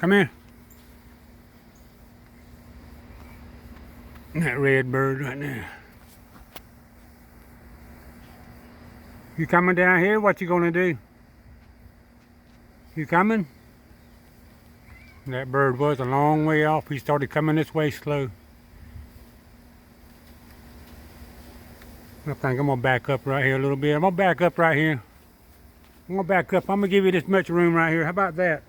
Come here. That red bird right there. You coming down here? What you gonna do? You coming? That bird was a long way off. He started coming this way slow. I think I'm gonna back up right here a little bit. I'm gonna back up right here. I'm gonna back up. I'm gonna give you this much room right here. How about that?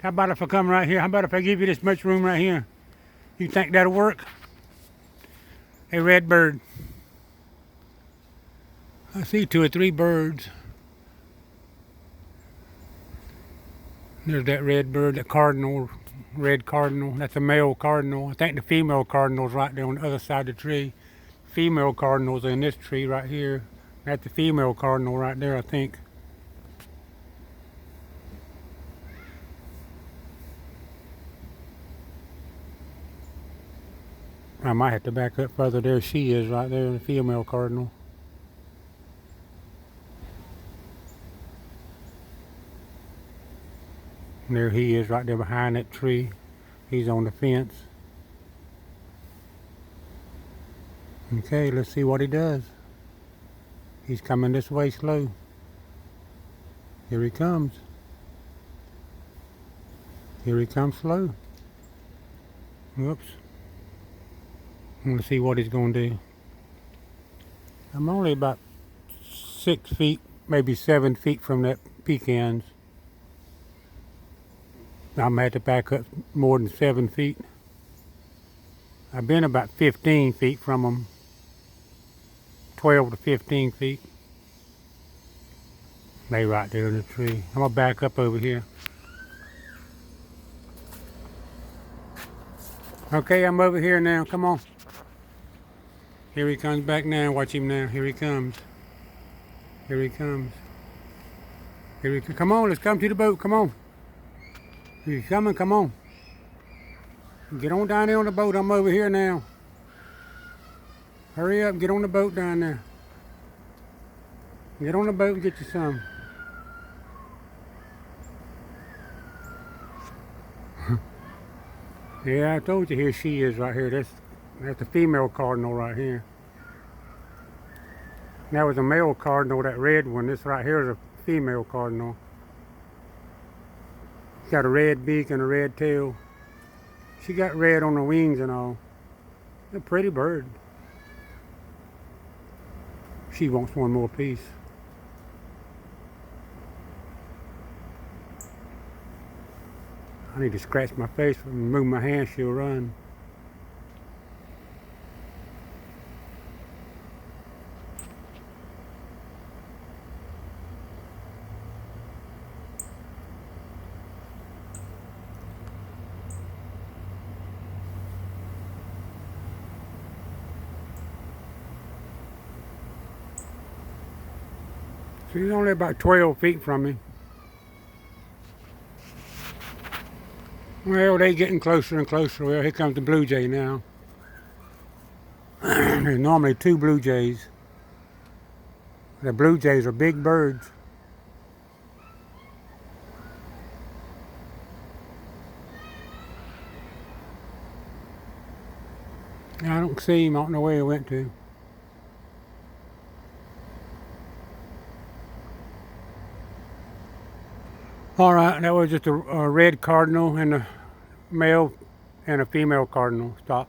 How about if I come right here? How about if I give you this much room right here? You think that'll work? Hey, red bird. I see 2 or 3 birds. There's that red bird, the cardinal, red cardinal. That's a male cardinal. I think the female cardinal's right there on the other side of the tree. Female cardinals are in this tree right here. That's the female cardinal right there, I think. I might have to back up further. There she is right there, the female cardinal. And there he is right there behind that tree. He's on the fence. Okay, let's see what he does. He's coming this way slow. Here he comes. Here he comes slow. Whoops. I'm gonna see what he's gonna do. I'm only about 6 feet, maybe 7 feet from that pecans. I'm gonna have to back up more than 7 feet. I've been about 15 feet from them. 12 to 15 feet. They right there in the tree. I'm gonna back up over here. Okay, I'm over here now. Come on. Here he comes back now. Watch him now. Here he comes. Here he comes. Here he comes. Come on, let's come to the boat. Come on. He's coming. Come on. Get on down there on the boat. I'm over here now. Hurry up. Get on the boat down there. Get on the boat and get you some. Yeah, I told you, here she is right here. That's the female cardinal right here. That was a male cardinal, that red one. This right here is a female cardinal. She's got a red beak and a red tail. She got red on the wings and all. A pretty bird. She wants one more piece. I need to scratch my face and move my hand, she'll run. She's only about 12 feet from me. Well, they're getting closer and closer. Well, here comes the blue jay now. There's normally 2 blue jays. The blue jays are big birds. I don't see him. I don't know where he went to. All right, that was just a red cardinal and a male and a female cardinal. Stop.